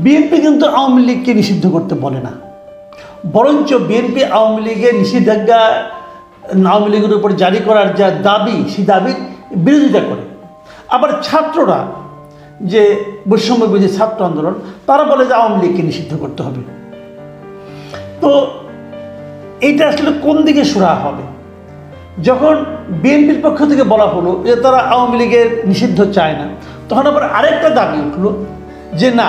BNP কিন্তু আওয়ামী লীগকে নিষিদ্ধ করতে বলে না, বরঞ্চ বিএনপি আওয়ামী লীগের নিষেধাজ্ঞা আওয়ামী লীগের উপর জারি করার যা দাবি, সেই দাবির বিরোধিতা করে। আবার ছাত্ররা, যে বৈষম্য বিরোধী ছাত্র আন্দোলন, তারা বলে যে আওয়ামী লীগকে নিষিদ্ধ করতে হবে। তো এইটা আসলে কোন দিকে সুরাহা হবে? যখন বিএনপির পক্ষ থেকে বলা হলো যে তারা আওয়ামী লীগের নিষিদ্ধ চায় না, তখন আবার আরেকটা দাবি উঠলো যে না,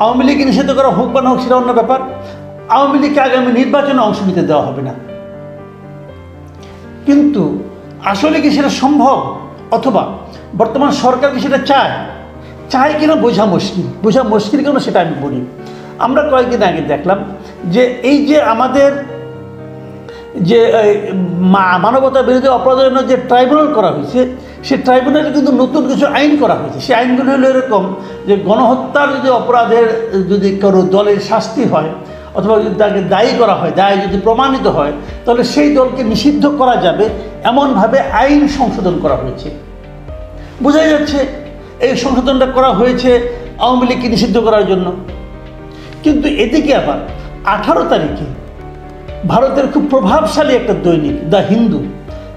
আওয়ামী লীগকে নিষিদ্ধ করা হোক বা না হোক সেটা অন্য ব্যাপার, আওয়ামী লীগকে আগামী নির্বাচনে অংশ নিতে দেওয়া হবে না। কিন্তু আসলে কি সেটা সম্ভব? অথবা বর্তমান সরকার কি সেটা চায় কিনা বোঝা মুশকিল কেন সেটা আমি বলি। আমরা কয়েকদিন আগে দেখলাম যে এই যে আমাদের যে মানবতা বিরোধী অপরাধের জন্য যে ট্রাইব্যুনাল করা হয়েছে, সেই ট্রাইব্যুনালে কিন্তু নতুন কিছু আইন করা হয়েছে। সেই আইনগুলো হলো এরকম যে গণহত্যার যদি অপরাধের যদি কোনো দলের শাস্তি হয় অথবা যদি তাকে দায়ী করা হয়, দায় যদি প্রমাণিত হয়, তাহলে সেই দলকে নিষিদ্ধ করা যাবে, এমনভাবে আইন সংশোধন করা হয়েছে। বোঝাই যাচ্ছে এই সংশোধনটা করা হয়েছে আওয়ামী লীগকে নিষিদ্ধ করার জন্য। কিন্তু এদিকে আবার 18 তারিখে ভারতের খুব প্রভাবশালী একটা দৈনিক দ্য হিন্দু,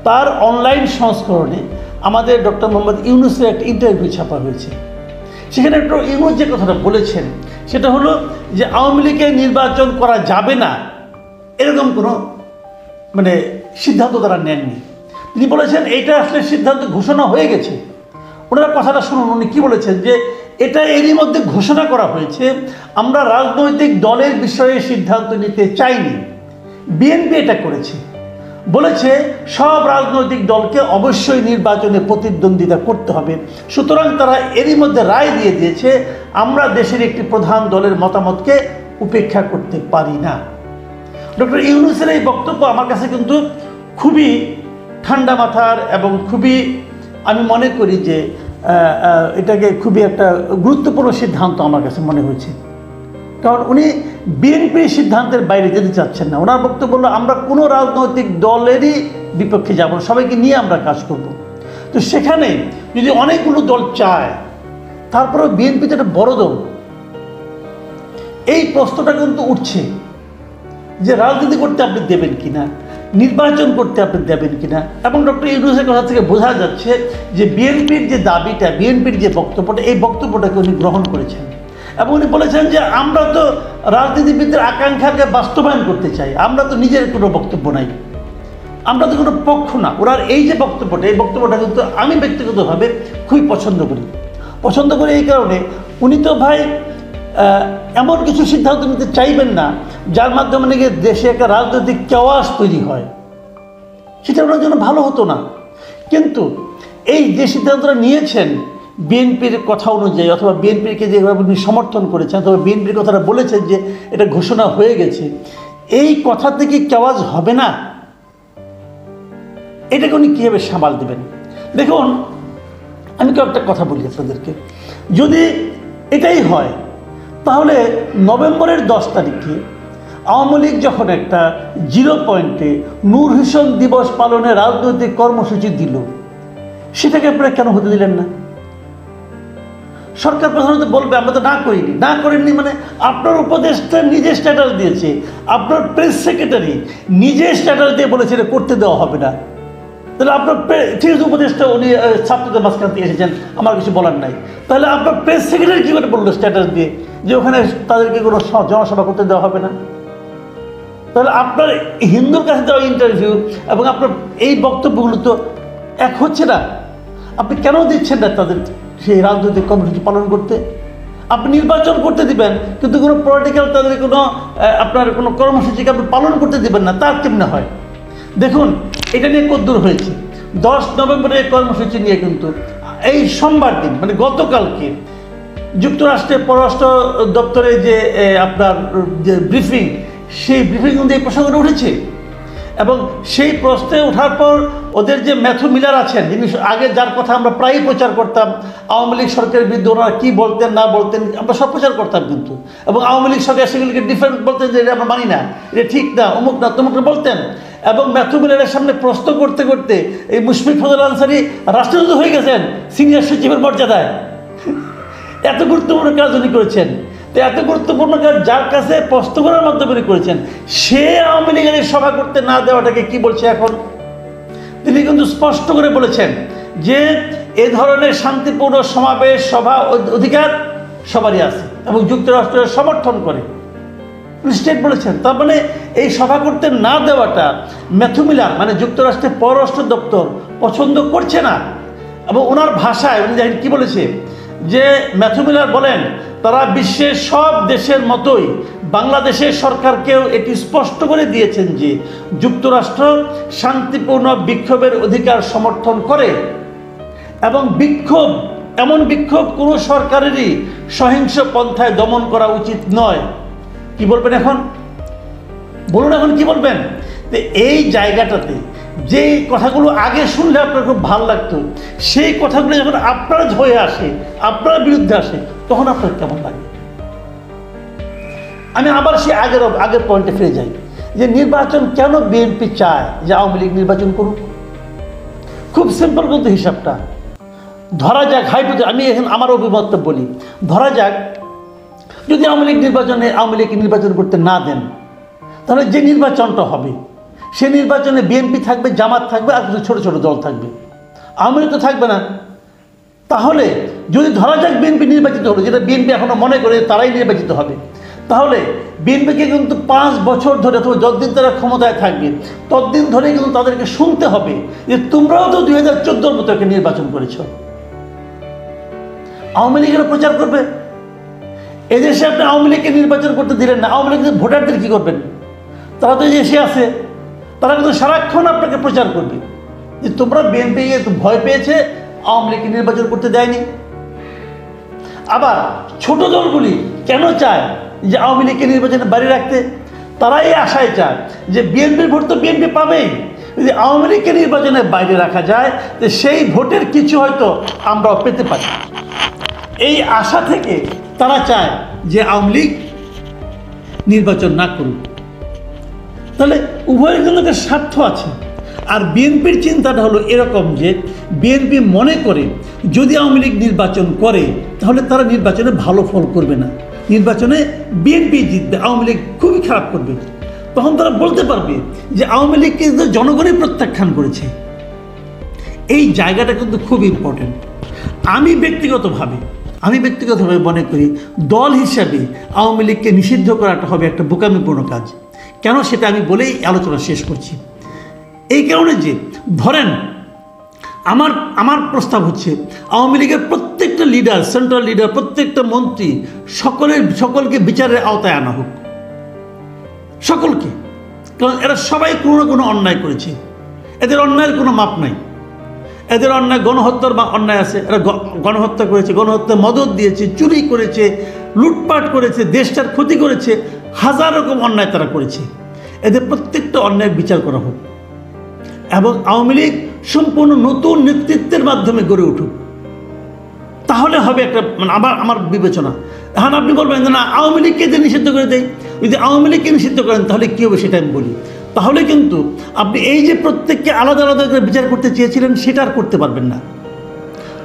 তার অনলাইন সংস্করণে আমাদের ডক্টর মোহাম্মদ ইউনূসের একটা ইন্টারভিউ ছাপা হয়েছে। সেখানে ডক্টর ইউনূস যে কথাটা বলেছেন সেটা হলো যে আওয়ামী লীগের নির্বাচন করা যাবে না, এরকম কোনো সিদ্ধান্ত তারা নেননি। তিনি বলেছেন এইটা আসলে সিদ্ধান্ত ঘোষণা হয়ে গেছে। ওনারা কথাটা শুনুন, উনি কী বলেছেন যে এটা এরই মধ্যে ঘোষণা করা হয়েছে, আমরা রাজনৈতিক দলের বিষয়ে সিদ্ধান্ত নিতে চাইনি, বিএনপি এটা করেছে। বলেছে সব রাজনৈতিক দলকে অবশ্যই নির্বাচনে প্রতিদ্বন্দ্বিতা করতে হবে, সুতরাং তারা এরই মধ্যে রায় দিয়ে দিয়েছে আমরা দেশের একটি প্রধান দলের মতামতকে উপেক্ষা করতে পারি না। ডক্টর ইউনূসের এই বক্তব্য আমার কাছে কিন্তু খুবই ঠান্ডা মাথার এবং খুবই, আমি মনে করি যে এটাকে খুবই একটা গুরুত্বপূর্ণ সিদ্ধান্ত আমার কাছে মনে হয়েছে। কারণ উনি বিএনপির সিদ্ধান্তের বাইরে যেতে চাচ্ছেন না। ওনার বক্তব্য হলো আমরা কোনো রাজনৈতিক দলেরই বিপক্ষে যাব না, সবাইকে নিয়ে আমরা কাজ করব। তো সেখানে যদি অনেকগুলো দল চায়, তারপরেও বিএনপি তো একটা বড় দল, এই প্রশ্নটা কিন্তু উঠছে যে রাজনীতি করতে আপনি দেবেন কিনা, নির্বাচন করতে আপনি দেবেন কিনা। এবং ডক্টর ইউনূসের কথা থেকে বোঝা যাচ্ছে যে বিএনপির যে দাবিটা, বিএনপির যে বক্তব্যটা, এই বক্তব্যটাকে উনি গ্রহণ করেছেন। এবং উনি বলেছেন যে আমরা তো রাজনীতিবিদদের আকাঙ্ক্ষাকে বাস্তবায়ন করতে চাই, আমরা তো নিজের কোনো বক্তব্য নাই, আমরা তো কোনো পক্ষ না। ওনার এই যে বক্তব্যটা, এই বক্তব্যটা কিন্তু আমি ব্যক্তিগতভাবে খুবই পছন্দ করি এই কারণে, উনি তো ভাই এমন কিছু সিদ্ধান্ত নিতে চাইবেন না যার মাধ্যমে নাকি দেশে একটা রাজনৈতিক কেওয়াস তৈরি হয়, সেটা ওনার জন্য ভালো হতো না। কিন্তু এই যে সিদ্ধান্তটা নিয়েছেন বিএনপির কথা অনুযায়ী, অথবা বিএনপিকে যেভাবে উনি সমর্থন করেছেন, অথবা বিএনপির কথাটা বলেছেন যে এটা ঘোষণা হয়ে গেছে, এই কথা থেকে কেওয়াজ হবে না, এটাকে উনি কীভাবে সামাল দেবেন? দেখুন, আমি কয়েকটা কথা বলি আপনাদেরকে। যদি এটাই হয়, তাহলে নভেম্বরের 10 তারিখে আওয়ামী লীগ যখন একটা 0 পয়েন্টে নূর হোসেন দিবস পালনে রাজনৈতিক কর্মসূচি দিল, সেটাকে আপনারা কেন হতে দিলেন না? সরকার প্রধানত বলবে আমরা তো না করেননি, মানে আপনার উপদেষ্টা নিজে স্ট্যাটাস দিয়েছে, আপনার প্রেস সেক্রেটারি নিজে স্ট্যাটাস দিয়ে বলেছে এটা করতে দেওয়া হবে না। তাহলে আপনার ঠিক আছে, উপদেষ্টা উনি ছাত্রদের মাঝখান থেকে এসেছেন, আমার কিছু বলার নাই, তাহলে আপনার প্রেস সেক্রেটারি কী করে বললো স্ট্যাটাস দিয়ে যে ওখানে তাদেরকে কোনো জনসভা করতে দেওয়া হবে না? তাহলে আপনার হিন্দুর কাছে দেওয়া ইন্টারভিউ এবং আপনার এই বক্তব্যগুলো তো এক হচ্ছে না। আপনি কেন দিচ্ছেন না তাদের সেই রাজনৈতিক কর্মসূচি পালন করতে? আপনি নির্বাচন করতে দিবেন, কিন্তু কোনো পলিটিক্যাল তাদের কোনো আপনার কোনো কর্মসূচিকে আপনি পালন করতে দিবেন না, তার কেমনে হয়? দেখুন, এটা নিয়ে কদ্দূর হয়েছে। 10 নভেম্বরের কর্মসূচি নিয়ে কিন্তু এই সোমবার দিন, মানে গতকালকে, যুক্তরাষ্ট্রের পররাষ্ট্র দপ্তরে যে আপনার যে ব্রিফিং, সেই ব্রিফিং কিন্তু এই প্রসঙ্গটা উঠেছে। এবং সেই প্রশ্নে ওঠার পর ওদের যে ম্যাথু মিলার আছেন, যিনি আগে যার কথা আমরা প্রায়ই প্রচার করতাম, আওয়ামী লীগ সরকারের বিরুদ্ধে ওনারা কী বলতেন না বলতেন আমরা সব প্রচার করতাম কিন্তু, এবং আওয়ামী লীগ সরকার সেগুলিকে ডিফেন্ড বলতেন যে এটা আমরা মানি না, এটা ঠিক না, অমুক না তমুক বলতেন। এবং ম্যাথু মিলারের সামনে প্রশ্ন করতে করতে এই মুশফিক ফজল আনসারী রাষ্ট্রদূত হয়ে গেছেন সিনিয়র সচিবের মর্যাদায়। এত গুরুত্বপূর্ণ কাজ উনি করেছেন। তো এত গুরুত্বপূর্ণ কাজ যার কাছে প্রশ্ন করার মাধ্যমে করেছেন, সে আওয়ামী লীগের সভা করতে না দেওয়াটাকে কি বলছে এখন? তিনি কিন্তু স্পষ্ট করে বলেছেন যে এ ধরনের শান্তিপূর্ণ সমাবেশ সভা অধিকার সবারই আছে এবং যুক্তরাষ্ট্রের সমর্থন করে স্টেট বলেছেন। তার মানে এই সভা করতে না দেওয়াটা ম্যাথু মিলার মানে যুক্তরাষ্ট্রের পররাষ্ট্র দপ্তর পছন্দ করছে না। এবং ওনার ভাষায় উনি দেখেন কী বলেছে, যে ম্যাথু মিলার বলেন তারা বিশ্বের সব দেশের মতোই বাংলাদেশের সরকারকেও এটি স্পষ্ট করে দিয়েছেন যে যুক্তরাষ্ট্র শান্তিপূর্ণ বিক্ষোভের অধিকার সমর্থন করে এবং এমন বিক্ষোভ কোনো সরকারেরই সহিংস পন্থায় দমন করা উচিত নয়। কি বলবেন এখন? বলুন এখন কি বলবেন? তো এই জায়গাটাতে যে কথাগুলো আগে শুনলে আপনার খুব ভালো লাগতো, সেই কথাগুলো যখন আপনার হয়ে আসে, আপনার বিরুদ্ধে আসে, তখন আপনার কেমন লাগে? আমি আবার সেই আগের পয়েন্টে ফিরে যাই যে নির্বাচন কেন বিএনপি চায় যে আওয়ামী লীগ নির্বাচন করুক। খুব সিম্পল কিন্তু হিসাবটা। ধরা যাক আমি এখন আমার অভিমতটা বলি, ধরা যাক যদি আওয়ামী লীগ নির্বাচন করতে না দেন, তাহলে যে নির্বাচনটা হবে সে নির্বাচনে বিএনপি থাকবে, জামাত থাকবে, আর কিছু ছোটো ছোটো দল থাকবে, আওয়ামী লীগ তো থাকবে না। তাহলে যদি ধরা যাক বিএনপি নির্বাচিত হলো, যেটা বিএনপি এখনো মনে করে তারাই নির্বাচিত হবে, তাহলে বিএনপিকে কিন্তু 5 বছর ধরে অথবা যতদিন তারা ক্ষমতায় থাকবে ততদিন ধরে কিন্তু তাদেরকে শুনতে হবে যে তোমরাও তো 2014 মতো একটা নির্বাচন করেছ। আওয়ামী লীগের প্রচার করবে, এদেশে আপনি আওয়ামী লীগকে নির্বাচন করতে দিলেন না, আওয়ামী লীগের ভোটারদের কী করবেন? তারা তো এসে আছে, তারা কিন্তু সারাক্ষণ আপনাকে প্রচার করবে যে তোমরা বিএনপি ভয় পেয়েছে, আওয়ামী লীগকে নির্বাচন করতে দেয়নি। আবার ছোট দলগুলি কেন চায় যে আওয়ামী লীগকে নির্বাচনে বাইরে রাখতে? তারা এই আশায় চায় যে বিএনপির ভোট তো বিএনপি পাবেই, যদি আওয়ামী লীগকে নির্বাচনের বাইরে রাখা যায় তো সেই ভোটের কিছু হয়তো আমরাও পেতে পারি। এই আশা থেকে তারা চায় যে আওয়ামী লীগ নির্বাচন না করুক। তাহলে উভয়ের জন্য একটা স্বার্থ আছে। আর বিএনপির চিন্তাটা হলো এরকম যে বিএনপি মনে করে যদি আওয়ামী লীগ নির্বাচন করে তাহলে তারা নির্বাচনে ভালো ফল করবে না, নির্বাচনে বিএনপি জিতবে, আওয়ামী লীগ খুবই খারাপ করবে। তখন তারা বলতে পারবে যে আওয়ামী লীগকে জনগণই প্রত্যাখ্যান করেছে। এই জায়গাটা কিন্তু খুব ইম্পর্টেন্ট। আমি ব্যক্তিগতভাবে মনে করি দল হিসাবে আওয়ামী লীগকে নিষিদ্ধ করাটা হবে একটা বোকামিপূর্ণ কাজ। কেন সেটা আমি বলেই আলোচনা শেষ করছি। এই কারণে যে ধরেন আমার প্রস্তাব হচ্ছে আওয়ামী লীগের প্রত্যেকটা লিডার, সেন্ট্রাল লিডার, প্রত্যেকটা মন্ত্রী সকলকে বিচারের আওতায় আনা হোক, সকলকে। কারণ এরা সবাই কোনো না কোনো অন্যায় করেছে, এদের অন্যায়ের কোনো মাপ নাই। এদের অন্যায় গণহত্যার অন্যায় আছে, এরা গণহত্যা করেছে, গণহত্যা মদত দিয়েছে, চুরি করেছে, লুটপাট করেছে, দেশটার ক্ষতি করেছে, হাজার রকম অন্যায় তারা করেছে। এদের প্রত্যেকটা অন্যায়ের বিচার করা হোক এবং আওয়ামী লীগ সম্পূর্ণ নতুন নেতৃত্বের মাধ্যমে গড়ে উঠুক। তাহলে হবে একটা আমার বিবেচনা। এখন আপনি বলবেন যে না আওয়ামী লীগকে যে নিষিদ্ধ করে দেয়, যদি আওয়ামী লীগকে নিষিদ্ধ করেন তাহলে কী হবে সেটা আমি বলি। তাহলে কিন্তু আপনি এই যে প্রত্যেককে আলাদা আলাদা করে বিচার করতে চেয়েছিলেন সেটা আর করতে পারবেন না।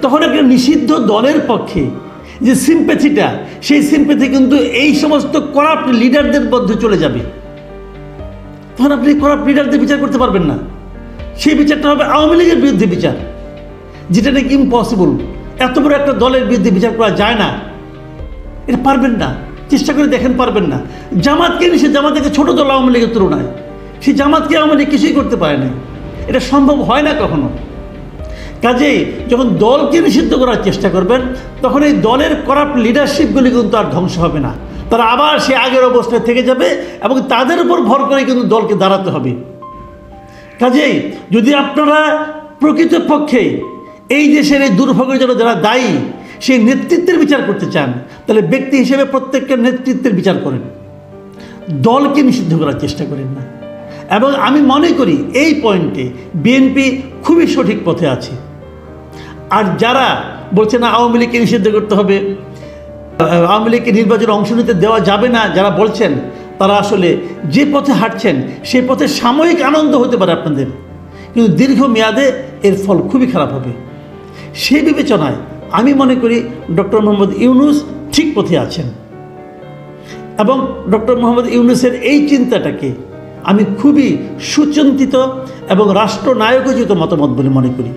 তখন একটা নিষিদ্ধ দলের পক্ষে যে সিম্প্যাথিটা, সেই সিম্প্যাথি কিন্তু এই সমস্ত করাপ্ট লিডারদের মধ্যে চলে যাবে। তখন আপনি করাপ্ট লিডারদের বিচার করতে পারবেন না। সেই বিচারটা হবে আওয়ামী লীগের বিরুদ্ধে বিচার, যেটা নাকি ইম্পসিবল। এত বড় একটা দলের বিরুদ্ধে বিচার করা যায় না, এটা পারবেন না। চেষ্টা করে দেখেন, পারবেন না। জামাতকে নিষেধ, জামাত একটা ছোটো দল আওয়ামী লীগের তুলনায়, সেই জামাতকে আওয়ামী লীগ কিছুই করতে পারে না। এটা সম্ভব হয় না কখনো। কাজেই যখন দলকে নিষিদ্ধ করার চেষ্টা করবেন তখন এই দলের করাপ্ট লিডারশিপগুলি কিন্তু আর ধ্বংস হবে না, তারা আবার সে আগের অবস্থায় থেকে যাবে এবং তাদের উপর ভর করে কিন্তু দলকে দাঁড়াতে হবে। কাজেই যদি আপনারা প্রকৃতপক্ষে এই দেশের এই দুর্ভোগের জন্য যারা দায়ী সেই নেতৃত্বের বিচার করতে চান, তাহলে ব্যক্তি হিসেবে প্রত্যেকটা নেতৃত্বের বিচার করেন, দলকে নিষিদ্ধ করার চেষ্টা করেন না। এবং আমি মনে করি এই পয়েন্টে বিএনপি খুবই সঠিক পথে আছে। আর যারা বলছে না আওয়ামী লীগকে নিষিদ্ধ করতে হবে, আওয়ামী লীগকে নির্বাচনে অংশ নিতে দেওয়া যাবে না, যারা বলছেন তারা আসলে যে পথে হাঁটছেন সেই পথে সাময়িক আনন্দ হতে পারে আপনাদের, কিন্তু দীর্ঘমেয়াদে এর ফল খুবই খারাপ হবে। সেই বিবেচনায় আমি মনে করি ডক্টর মোহাম্মদ ইউনূস ঠিক পথে আছেন। এবং ডক্টর মোহাম্মদ ইউনূসের এই চিন্তাটাকে আমি খুবই সুচিন্তিত এবং রাষ্ট্রনায়কোচিত মতামত বলে মনে করি।